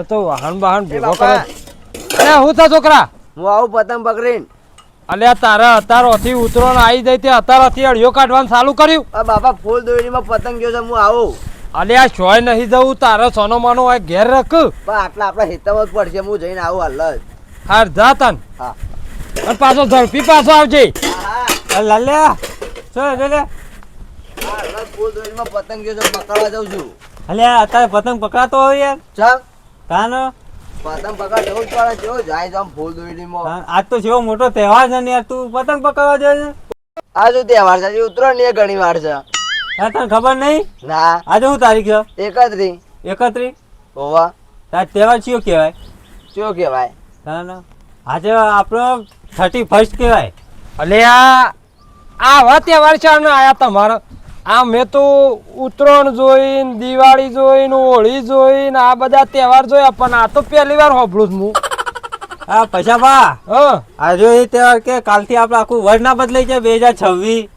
તો વાહન ભેગો કરે. અરે હું થા છોકરા? હું આવું પતંગ પકડીને. અલ્યા તારા અતારોથી ઉતરોણ આવી જાય તે અતારોથી અડિયો કાઢવાનું ચાલુ કર્યું. બાપા ફૂલ દોરીમાં પતંગ ગયો છે, હું આવું. અલ્યા છોય નહીં જવું, તારે સોનો માનો હોય ઘેર રખ. પણ આટલા આપણા હિતમાં જ પડશે, હું જઈને આવું હાલ જ. હાર જા તન. હા અને પાછો ઝડપી પાછો આવજે. હા લાલ્યા શું લે? હા ફૂલ દોરીમાં પતંગ ગયો છે, પકડવા જાઉં છું. અલ્યા અત્યારે પતંગ પકડાતો હોય યાર. ચાલ તાનો પતંગ પકડ જવું જ પડે, જેવો જાય જામ ફૂલ દોરીમાં. આજ તો જેવો મોટો તહેવાર છે ને યાર, તું પતંગ પકડવા જાય છે. આ શું તહેવાર છે? ઉત્તરાયણ ની ઘણી વાર છે. હા તને ખબર નહીં? ના. આજે શું તારીખ છે? 31. 31. હોવા તાર તહેવાર કયો કહેવાય? શું કહેવાય? તાનો આજે આપણો 31 કહેવાય. અલ્યા આવા તહેવાર છે ને આયા તમારા. આ મેં તો ઉત્તરાયણ જોઈને, દિવાળી જોઈને, હોળી જોઈને, આ બધા તહેવાર જોયા, પણ આ તો પહેલી વાર હોભળું છું હું. હા પૈસા બા. હા આજે એ તહેવાર કે કાલથી આપણે આખું વર્ષ ના બદલાઈ જાય 2026.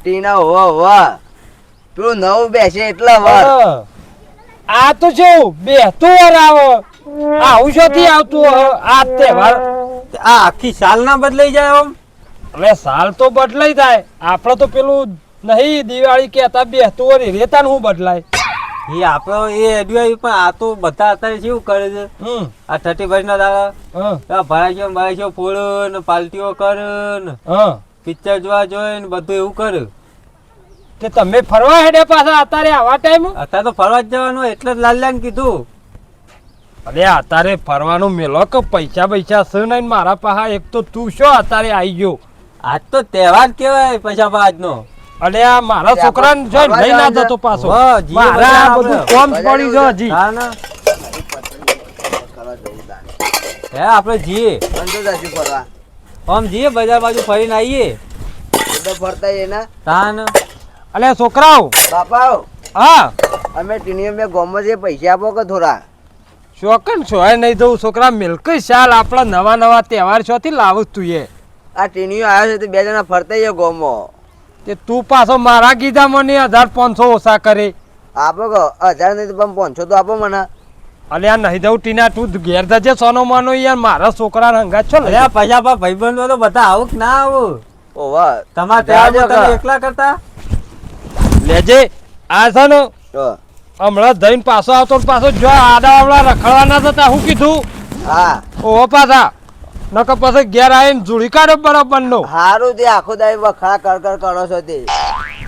ટીના હોવા પેલું નવું બેસે એટલા વાર. આ તો શું બેસતું વાર આવો, આવું શોથી આવતું આ તહેવાર. આ આખી સાલ ના બદલાઈ જાય આમ. હવે સાલ તો બદલાઈ જાય, આપડે તો પેલું નહીં દિવાળી કેતા બેસતું હોય રેતા હું બદલાય. એ આપડે એ એડવાય, પણ આ તો બધા અત્યારે શું કરે છે, આ 31 ના દાડા ભરાઈ ફોડ ને પાલટીઓ કરે ને પિક્ચર જોવા જોઈએ ને બધું એવું કરે. કે તમે ફરવા હેડે પાછા અત્યારે આવા ટાઈમ? અત્યારે તો ફરવા જ જવાનું એટલે જ લાલ્યાને કીધું. અરે અત્યારે ફરવાનું મેલો કે પૈસા છે નહીં મારા પાસે. એક તો તું શું અત્યારે આવી ગયો? આજ તો તહેવાર કેવાય પૈસા આજનો. અરે આ મારા છોકરાને જો લઈ ના જતો પાછો. મારા બધું કોમ પડી છે હજી. હે આપણે જીએ ફરવા આમ જીએ બજાર બાજુ ફરીને આવીએ. ફરતા એના તાન. અલે છોકરાઓ બાપા. હા અમે ટીણીઓ મેં ગોમમાં જે પૈસા આપો કે થોડા. શોકન સોય નહીં દઉં છોકરા. મિલકઈ શાલ આપણા નવા તહેવાર છોથી લાવું તું એ. આ ટીણીઓ આવ્યો છે તે બે જણા ફરતા છે ગોમમાં. તે તું પાછો મારા કીધા મને 1500 ઓછા કરે. આપો કે 1000 નહીં તો પણ 500 તો આપો મને. અલ્યા નહીં દઉં ટીના, તું ઘેર જજે સોનો માનો યાર. મારા છોકરા હંગા છો ને પૈસા પા ભાઈબંધો તો બધા આવું કે ના આવું? ઓવા તમારે તહેવાર એકલા કરતા લેજે. આ છે ને હમણાં જઈને પાછો આવતો પાછો જો આડા આવડા રખડવાના હતા. હું કીધું? હા ઓહો પાછા નકર પછી ઘેર આવીને જોડી કાઢો બરાબર નો. હારું તે આખો દાઈ વખડા કર કરો છો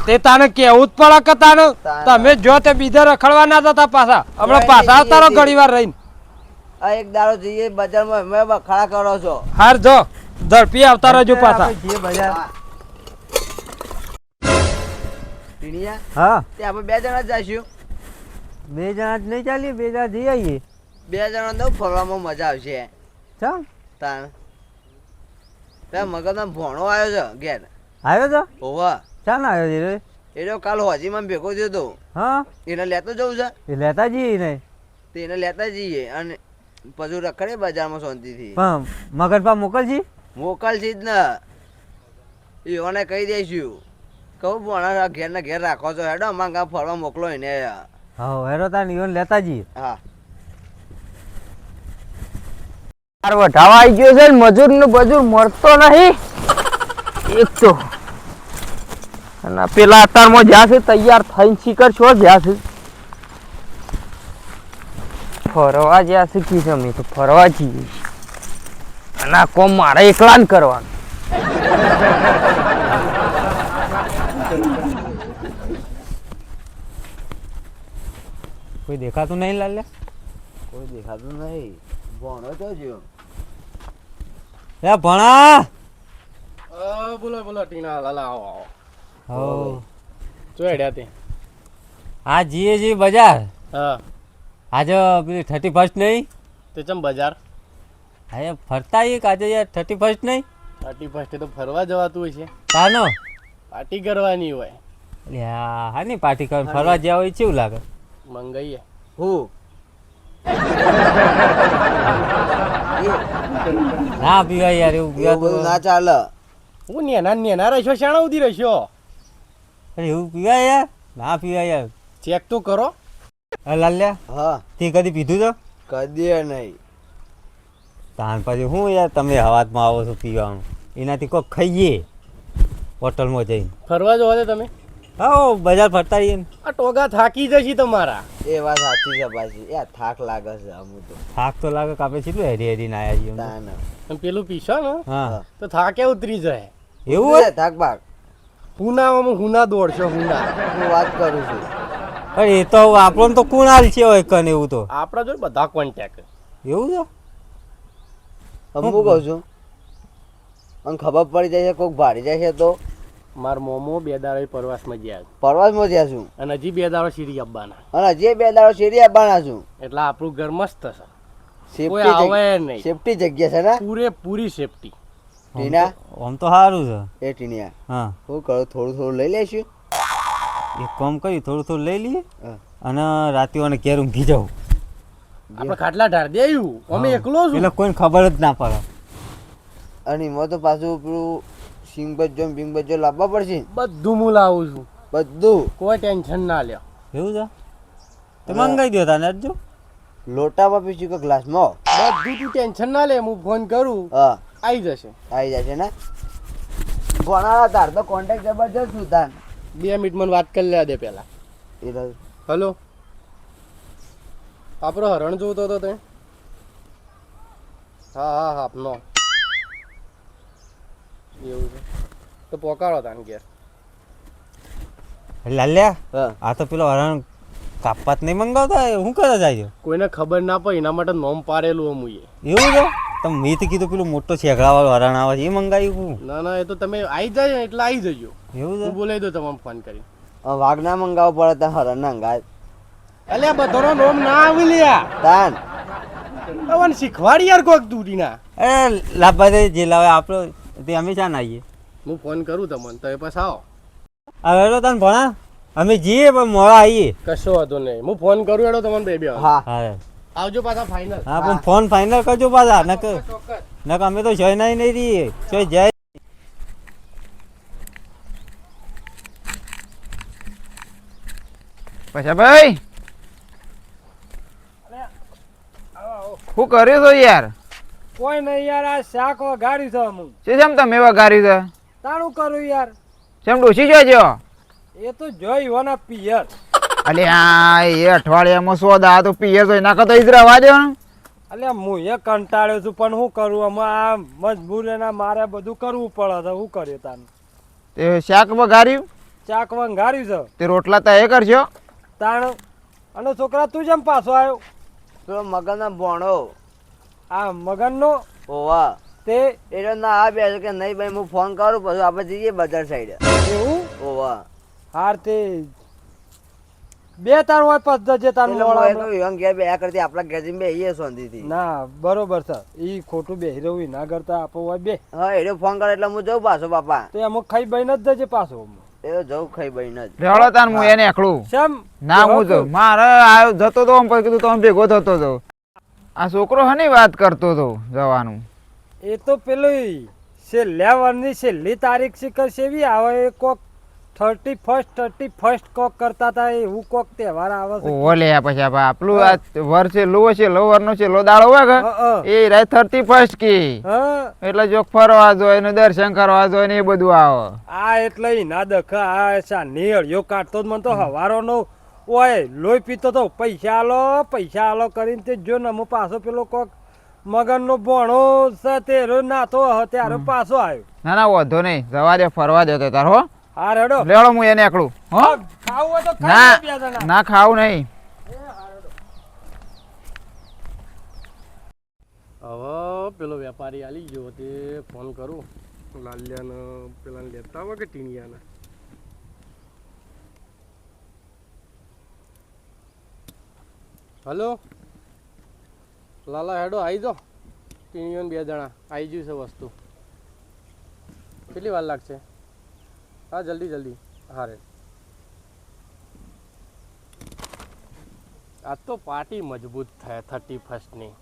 તે તાને કેવું જ પડે કે તાને તમે જો તે બીજા રખડવાના હતા પાછા. હમણાં પાછા આવતા રહો ઘડી વાર રહીને. આ એક દાડો જઈએ બજારમાં અમે વખડા કરો છો. હાર જો ઝડપી આવતા રહેજો પાછા. હા તે આપણે બે જણા જ જઈશું. બે જણા જ નહીં ચાલીએ, બે જણા જઈ આવીએ. બે જણા તો ફરવામાં મજા આવશે. ચાલ તાન ત્યાં મગજમાં ભોણો આવ્યો છે ઘેર. આવ્યો તો? હોવા ચાલ આવ્યો છે એ કાલ હોજીમાં ભેગો થયો તો. હા એને લેતો જવું છે. એ લેતા જઈએ ને તે એને લેતા જઈએ અને પછી રખડે બજારમાં શાંતિથી. પણ મગર પા મોકલજી. મોકલશી જ ને. એઓને કહી દઈશું કહું ભોણા ઘેર ને ઘેર રાખો છો હેડો અમારા ગામ ફરવા મોકલો એને. હા હેરો તાર ઈવન લેતા જઈએ. હા વઢાવા આવી ગયો છે, મજૂર ને બજૂર મળતો નહીં એક તો. અને પેલા અતારમાં જ્યાં છે તૈયાર થઈને શીખર છો જ્યાં છે ફરવા જ્યાં શીખી છે. અમે તો ફરવા જઈએ અને આ કોમ મારે એકલા જ કરવાનું. કોઈ દેખાતું નહીં લાલ્યા? કોઈ દેખાતું નહીં. ભોણો તો જો એ ભણા. બોલો ટીના લાલા આવો. હો જો હેડ્યા તે. હા જીએ જી બજાર. હા આજે પેલી 31 નહીં તે ચમ બજાર હા ફરતા એક આજે યાર 31 નહીં. 31 તો ફરવા જવાતું હોય છે. તાનો પાર્ટી કરવાની હોય. હા ની પાર્ટી કર ફરવા જ્યાં હોય કેવું લાગે? મંગાઈએ. હું ના પીવાય યાર એવું બધું ના ચાલે. હું નેના રહેશો શાણા ઉધી રહેશો. એવું પીવાય યાર? ના પીવાય યાર. ચેક તો કરો. લાલ્યા હા તે કદી પીધું તો કદી નહીં. તાન પછી હું યાર તમે હવાતમાં આવો છો પીવાનું એનાથી કોક ખાઈએ હોટલમાં જઈને. ફરવા જવા દે તમે. હા બજાર ફરતા આવીએ ને. આ ટોગા થાકી જશે તમારા. એ વાત સાચી છે પાછી. એ થાક લાગે છે અમુક તો. થાક તો લાગે કે આપણે કેટલું હેરી હેરીને આવ્યા છીએ અમે. તાન. તમે પેલું પીશો ને હા તો થાકે ઉતરી જાય. એવું હોય? થાક ભાગ હુનામાં હુના દોડશો હુના. હું વાત કરું છું. પણ એ તો આપણને તો કુણાલ છે હોય કન એવું તો. આપણા જોડે બધા કોન્ટેક્ટ. એવું છે? હું કહું છું અને ખબર પડી જાય છે કોક ભારી જાય છે તો માર મોમો 2 દાડા પ્રવાસમાં ગયા છે. પરવાસમાં જ્યાં છું અને હજી 2 દાડા સીડી આપવાના. અને જે 2 દાડો શેરી આપવાના છું. એટલે આપણું ઘર મસ્ત છે. કોઈ સેફટી આવે નહીં. સેફટી જગ્યા છે ને પૂરેપૂરી સેફટી. ટીના આમ તો સારું છે. એ ટીનિયા હા હું કરું થોડું થોડું લઈ લઈશું. એક કામ કરી થોડું થોડું લઈ લઈએ હા. અને રાતે અને ઘેર ઊંઘી જાઉં. આપણે ખાટલા ઢાર દેયું. અમે એકલો છું. એટલે કોઈને ખબર જ ના પડે. અને એમાં તો પાછું પેલું સિંગ બજો બિંગ બજો લાવવા પડશે. બધું હું લાવું છું. બધું કોઈ ટેન્શન ના લ્યો. એવું છે? તો મંગાઈ દો તાને જો. લોટામાં પીશું કે ગ્લાસમાં. બધું તું ટેન્શન ના લે. હું ફોન કરું હા આવી જશે. આવી જશે ને. ભણાવા તાર તો કોન્ટેક્ટ જબરજસ્ત છું તાન. 2 મિનિટ મને વાત કરી લેવા દે પેલા. એ રહ્યું. હલો આપણો હરણ જોતો હતો તે. હા હા હા આપનો એવું છે તો પોકારો તાન ઘેર. લાલ્યા હા આ તો પેલો હરણ કાપાત નહીં મંગાવતા શું કરે જાય? કોઈને ખબર ના પડે એના માટે નોમ પાડેલું અમુએ. એવું છે? તમે મેં તો કીધું પેલું મોટો શેકડા વાળો હરણ આવે છે એ મંગાવ્યું. ના ના એ તો તમે આવી જાય ને એટલે આવી જજો. એવું હું છે? બોલાવી દઉં તમારે ફોન કરી. વાઘ ના મંગાવવો પડે તો હરણ ના અંગાત અલ્યા બધાનો નોમ ના આવી લ્યા. તાન. તમને શીખવાડી યાર કોક તૂટીના. એ લાભભાઈ જે લાવે આપણે તે અમે ચાન આવીએ. હું ફોન કરું તમને તો એ પછી આવો. હવે તને ભણા અમે જઈએ પણ મોડા આવીએ. કશો વાંધો નહીં. હું ફોન કરું એડો તમને બે હા હા આવજો પાછા ફાઇનલ. હા પણ ફોન ફાઇનલ કરજો પાછા નક ચોક્કસ. નક અમે તો જઈ નહીં રહીએ જોઈ જાય. પછી ભાઈ શું કર્યું છો યાર? કોઈ નહીં યાર આ શાક વગાડ્યું છે અમુક. શું તમે વગાડ્યું છે? તારું કરું યાર. કેમ ડોસી જોજો? એ તો જોઈ હોના પિયર. અલે હા એ અઠવાડિયામાં 100 દા તો પીએ તો એના કરતા ઈજ રવા દો ને. અલ્યા હું એ કંટાળ્યો છું પણ શું કરું આમાં આ મજબૂરીના મારે બધું કરવું પડે છે. શું કર્યું તાને? તે શાક વગાડ્યું? શાક વંગાર્યું છે તે રોટલા તો એ કરજો. તાણ. અને છોકરા તું જેમ પાછો આવ્યો? પેલો મગનના ભોણો આ મગનનો ઓવા તે એટલે ના આ બે કે નહીં ભાઈ હું ફોન કરું પછી આપણે જઈએ બજાર સાઈડ. એવું ઓવા હાર તે બે તાર હોય પદ જે તાર એટલે હું એ કહું, ઈવન ઘેર બે કરતી આપણા ઘેર જઈને બેહીએ શાંતિથી. ના બરોબર છે. ઈ ખોટું બેહી રહ્યું ના કરતા આપો હોય બે હા એને ફોન કરે એટલે હું જઉં પાછો બાપા. તો અમુક ખાઈ બહીને જ જજે પાછો. એ તો જઉં ખાઈ બહીને જ. રેડો તાન હું એને એકલું. શેમ ના હું તો મારે આવ્યો જતો તો પછી કીધું તમે ભેગો થતો હતો. આ છોકરો હની વાત કરતો હતો જવાનું. એ તો પેલી છેલ્લા વર્ષની છેલ્લી તારીખ શીખર સેવી આવે એ કોક 31st કોક કરતા હતા એવું કોક તહેવાર આવે છે. ઓલે પછી આપણું આ વર છેલ્લું હોય છેલ્લો વરનો છેલ્લો દાડો હોય કે એ રાત 31st કી હા એટલે જો ફરવા જોઈએ ને દર્શન કરવા જોઈએ ને એ બધું આવે. આ એટલે ઈના દખા આ સાની હળિયો કાઢતો જ મને તો હવારોનો ઓય લોહી પીતો તો પૈસા આલો કરીને તે જો નમો પાછો પેલો કોક મગનનો ભોણો છે તે નાતો ત્યારે પાછો આવ્યો. ના ના વાંધો નહીં જવા દે ફરવા દે તાર હો. હા રેડો લેડો હું એને એકલું હો. ખાવું હોય તો ના ખાઈ લો બે જણા. ના ખાવું નહીં. હવે પેલો વેપારી આલી ગયો તે ફોન કરું લાલ્યાને પેલા લેતા હોય કે ટીનિયાને. હલો લાલા હેડો આવી જાઓ. ટીનિયોને 2 જણા આવી ગયું છે વસ્તુ. કેટલી વાર લાગશે? હા જલ્દી હા રે. આજ તો પાર્ટી મજબૂત થાય 31st ની.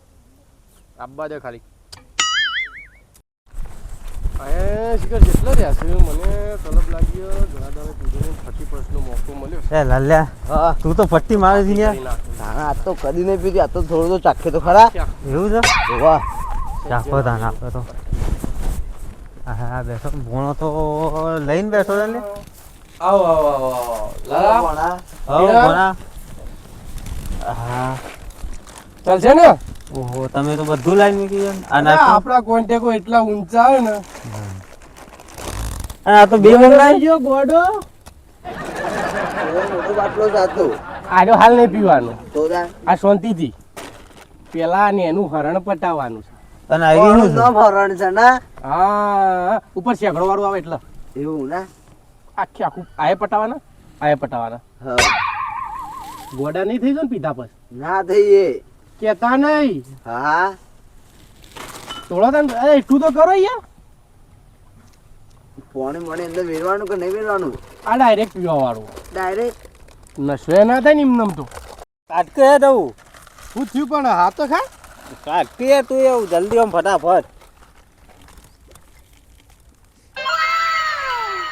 આપવા દે ખાલી. શિખર જેટલો રહ્યા છે મને તલબ લાગ્યો ઘણા દાડે પીધું 30% નો મોકો મળ્યો એ લાલ્યા હા તું તો ફટ્ટી મારે છે ને ના આ તો કદી નહીં પીધી આ તો થોડું તો ચાખે તો ખરા એવું છે વાહ ચાખો તાન આપણે તો હા બેઠો ભોણો તો લઈને બેઠો છે ને આવો આવો આવો લાલા ભણા હો ભોણા હા ચાલશે ને ઓહો તમે તો બધું લાઈન મૂકી છે આ અરે નાખો આપણા કોન્ટેકો એટલા ઊંચા આવે ને આ તો બે મંગાઈ ગયો ગોડો મોટો બાટલો જાતો આડો હાલ નહીં પીવાનું તો જા આ શાંતિથી પેલા ને એનું હરણ પટાવવાનું છે અને આવી શું ન ભરણ છે ને હા ઉપર શેકડો વાળું આવે એટલે એવું ને આખે આખું આયે પટાવાના હા ગોડા નહીં થઈ જાય ને પીધા પછી ના થઈએ કેતા નહીં હા થોડો તને અરે એટલું તો કરો યાર પોણી મને અંદર વેરવાનું કે નહીં વેરવાનું આ ડાયરેક્ટ પીવા વાળું ડાયરેક્ટ નશો ના થાય ને એમ તો કાટકે હે દઉં શું થયું પણ હા તો ખા કાટકે તું એવું જલ્દી આમ ફટાફટ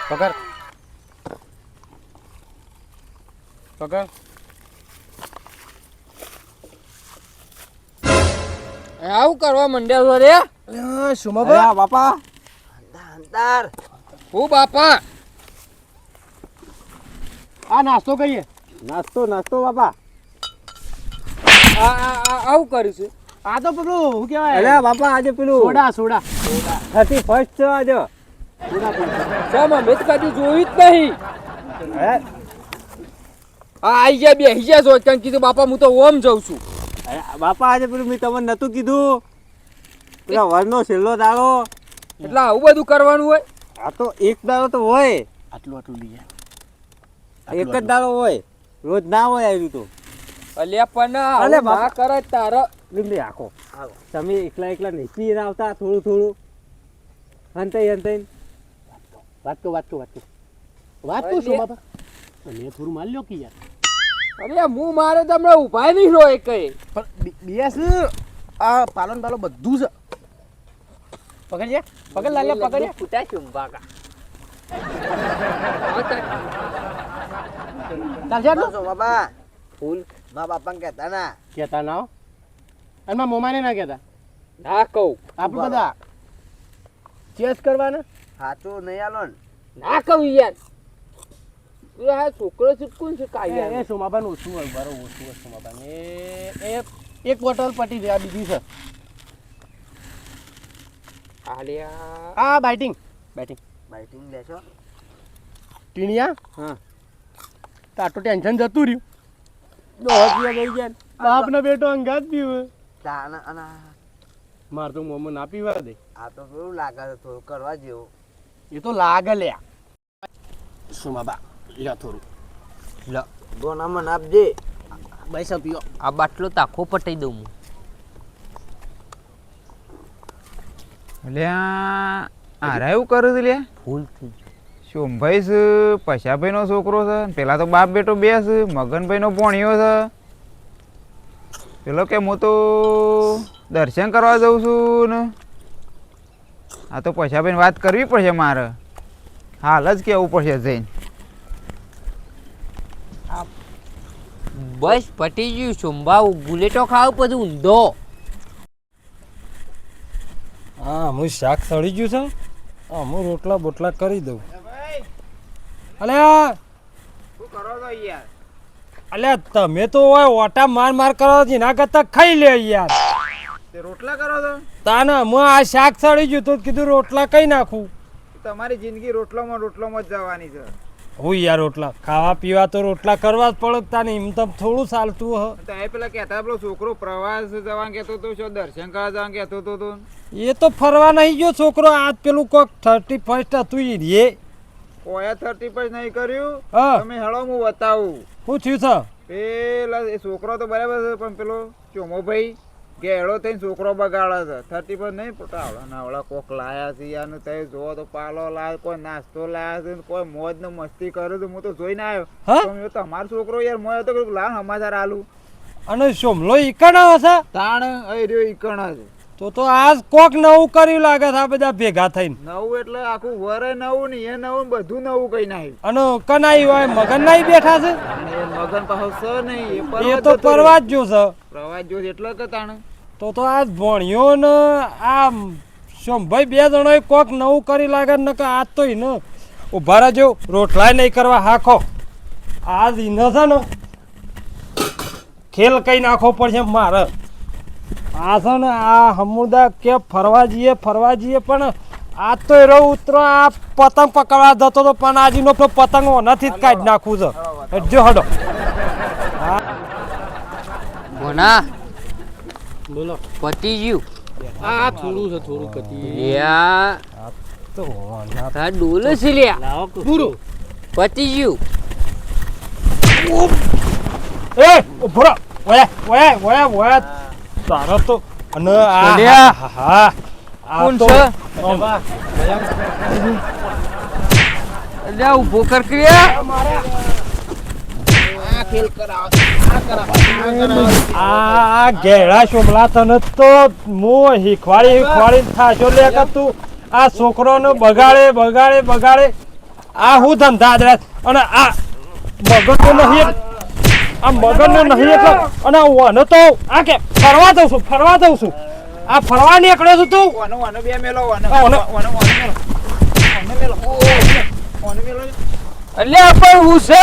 પકડ આવું કરવા માંડ્યા છો રે સુમા અરે બાપા અંતાર હું બાપા આ નાસ્તો કરીએ નાસ્તો બાપા આવું કરીશું આ તો પેલું શું અરે કહેવાય બાપા આજે પેલું સોડા 31st છે આજે શા મેં તો કદી જોયું જ નહીં હે આઈ ગયા બેસી ગયા છો કારણ કીધું બાપા હું તો ઓમ જઉં છું અરે બાપા આજે પેલું મેં તમને નતું કીધું પેલા વરનો છેલ્લો દાડો એટલે આવું બધું કરવાનું હોય આ તો એક દાડો તો હોય આટલું લઈએ એક જ દાડો હોય રોજ ના હોય આવ્યું તો અલ્યા પણ અલે આવું બાપા. ના કરે તારા લીંબી આખો તમે એકલા નહીં પી આવતા થોડું હંતાઈ વાત તો સુમા બા મેં થોડું માર લ્યો કે યાર અરે હું મારે તમને ઉભા નહીં રહો એ કઈ પણ બીએસ આ પાલન બાલો બધું છે પકડ લાલ્યા પકડ ફૂટા ચુંબાકા ચાલશે આટલું શું બાબા ફૂલ મા બાપાને કહેતા ના કહેતા ના હો. અને મારા મોમાને ના કહેતા ના કહું આપણે બધા ચેસ કરવાના સાચું નહીં આલો ને ના કહું યાર તું આ છોકરો છૂટકું છે કાંઈ એ સોમાબાન ઓછું હોય બરો ઓછું હોય સોમાબાન એ એક બોટલ પટી જાય આ બીજી છે આલ્યા આ બાઇટિંગ બાઇટિંગ લેશો ટીણિયા હા તો આટલું ટેન્શન જતું રહ્યું બાપનો બેટો અંગાત પીવે તાના અને માર તો મોમો ના પીવા દે આ તો કેવું લાગે છે થોડું કરવા જેવું એ તો લાગે લ્યા સોમાબા લ્યો થોડું ગોનામાં આપજે બસ પીઓ આ બાટલો તાખો પટાઈ દઉં હું અલ્યા આરા એવું કરું તું લ્યા ભૂલ થઈ સોમભાઈ છે પૈસાભાઈ નો છોકરો છે ને પેલા તો બાપ બેટો બે છે મગનભાઈ નો ભોણિયો છે પેલો કે હું તો દર્શન કરવા જઉં છું ને આ તો પૈસાભાઈ વાત કરવી પડશે મારે હાલ જ કેવું પડશે જઈને બસ પટી ગયું સુંબા બુલેટો ખાવ પછી ઊંધો હા હું શાક સળી ગયું છે હા હું રોટલા બોટલા કરી દઉં અલ્યા શું કરો છો યાર અલ્યા તમે તો હોય ઓટા માર કરો છો એના કરતા ખાઈ લે યાર તે રોટલા કરો છો તાના હું આ શાક સળી ગયું તો કીધું રોટલા કઈ નાખું તમારી જિંદગી રોટલોમાં જ જવાની છે હું યાર રોટલા ખાવા પીવા તો રોટલા કરવા જ પડે તાને એમ તો થોડું ચાલતું હ તો એ પેલા કહેતા પેલો છોકરો પ્રવાસ જવા કહેતો હતો શું દર્શન કરવા જવા કહેતો હતો એ તો ફરવા નહીં ગયો છોકરો આજ પેલું કોક 31st હતું ઈ રે ઓયા 31 નહીં કર્યું હા તમે હેળો હું બતાવું શું થયું છે પેલા એ છોકરો તો બરાબર છે પણ પેલો ચોમો ભાઈ ગેળો થઈને છોકરો બગાડે છે 31 નહીં પટાવડા નાવડા કોક લાયા છે યાર ને તે જોવો તો પાલો લાય કોઈ નાસ્તો લાયા છે ને કોઈ મોજ ને મસ્તી કરે છે હું તો જોઈને આવ્યો હા? તો મેં તમારો છોકરો યાર મોય તો લાવ સમાચાર આલું અને સોમલો ઈકણ હશે તાણ એ રહ્યો ઈકણ છે તો આજ કોક નવું કર્યું લાગે છે આ બધા ભેગા થઈને. નવું એટલે આખું વરે નવું ને એ નવું ને બધું નવું કઈ નાખ્યું. અને કનાઈ હોય મગન નાઈ બેઠા છે. અને એ મગન પાછો સ નહીં એ તો પરવા જ જો છે. પ્રવાસ જો એટલે કે તાણે તો આ ભણ્યો ને આ શોમભાઈ બે જણોએ કોક નવું કરી લાગે ને કે આ તો એને ઉભા રહેજો રોટલાય નહીં કરવા હાખો. આજ એને છે ને ખેલ કઈ નાખવો પડશે મારે. આ છે ને આ હમુદા કે ફરવા જઈએ પણ આ તો એરો ઉતરો આ પતંગ પકડવા જતો તો પણ આજનો પતંગ ઓનાથી જ કાઢી નાખવું છે. જો હડો ભોના બોલો પતી ગયું. આ થોડું છે થોડું કતી યા તો ઓના આ ડોલે છે લ્યા લાવો પૂરું પતી ગયું. એ ઉભરો ઓય તારો તો અને આ ચલ્યા. હા આ કોણ તો છે? અલ્યા ઉભો કર કે આ ઘેડા શોમલા તને તો હું શીખવાડી થાશો લે કે તું આ છોકરોને બગાડે આ હું ધંધા આદરા અને આ મગજનો નહીં આ મગજનો નહીં એટલે અને ઓને તો આ કે ફરવા જઉં છું આ ફરવા નીકળ્યો છું તું ઓનો ઓનો બે મેલો ઓનો ઓનો. ઓનો ઓનો મેલો ઓનો મેલો અલ્યા પણ હું છે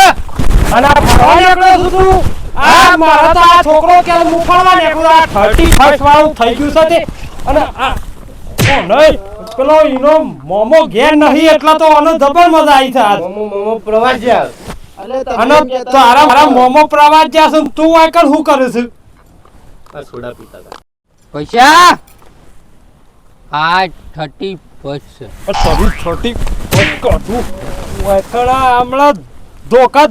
અને આ ફરવા નીકળ્યો છું તું આ મારા તો આ છોકરો કે મુકળવા નીકળ્યો આ 31 વાળું થઈ ગયું છે તે અને આ ઓ નહીં પેલો ઈનો મોમો ઘેર નહીં એટલે તો આનો જબર મજા આવી છે આજ. મોમો પ્રવાસ જ્યાં અને તારા મારા મોમો પ્રવાસ જ્યાં છે ને તું આકલ શું કરે છે આ સોડા પીતા હતા પૈસા આ 31 છે. સરી 30 કાઢું વાયકડા હમણાં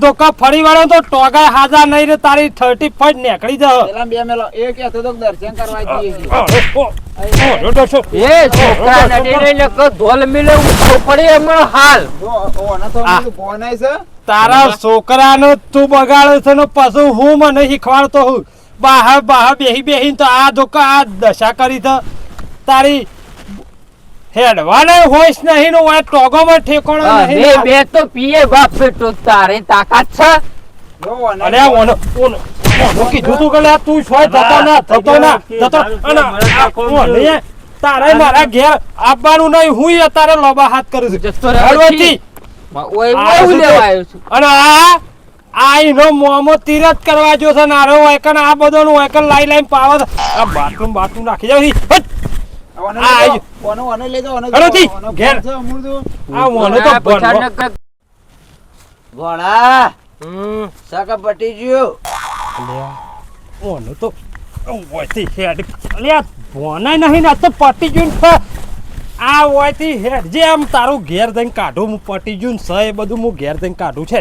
ધોકા ફરી વાળો તો ટોગા હાજા નહીં રે તારી 30 ફટ નીકળી જા. પેલા બે મેલો એ કહેતો તો કે દર્શન કરવા જઈએ છીએ એ છોકરા નડી રહીને ક ધોલ મિલે ઉઠો પડે હમણાં હાલ. જો ઓનો તો આ. બધું ભોનાય છે તારા છોકરાનો તું બગાડે છે ને પાછું હું મને શીખવાડતો હું બહાર બેહી તો આ ધોકા આ દશા કરી છે તારી હેડવાને હોઈશ નહીં નો આ ટોગોમાં ઠેકોણો બે નહીં. બે તો પીએ બાપ બેટો તારે તાકાત છે. જો ઓનો અરે ઓનો કીધું તું કે લે તું છોય થતો ના અને આ ઓને તારે મારા ઘેર આવવાનું નહીં હું તારે લોબા હાથ કરું છું જતો રહે હળવદથી. ઓય આ હું શું લેવા તો? આવ્યો છું. અને આ ઈનો મોમો તીરથ કરવા જો છે નારો વાયકન આ બધોનું વાયકન લાઈ પાવર આ બાથરૂમ નાખી જાવ હટ. ઓનો આ લેજો, ઓનો લેજો ઓનો હળવદથી, ઓનો ઘેર. છે અમૃતું આ ઓનો તો આ ભણવો. પછાડને કઈક ભણા સાકા પટી ગયું ઓનો તો ઓયથી હેડ અલ્યા ભોનાય નહીં ને આ તો પટી ગયું ને આ ઓયથી હેડ જે આમ તારું ઘેર જઈને કાઢું હું પટી ગયું ને સ એ બધું હું ઘેર જઈને કાઢું છે